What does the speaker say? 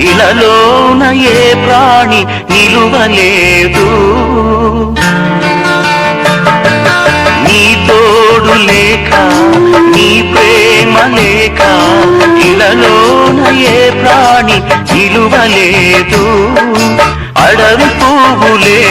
ఇలలోన ఏ ప్రాణి నిలువలేదు, నీ తోడు లేక నీ ప్రేమ లేక ఇలలోన ఏ ప్రాణి నిలువలేదు. అడవి పువ్వులే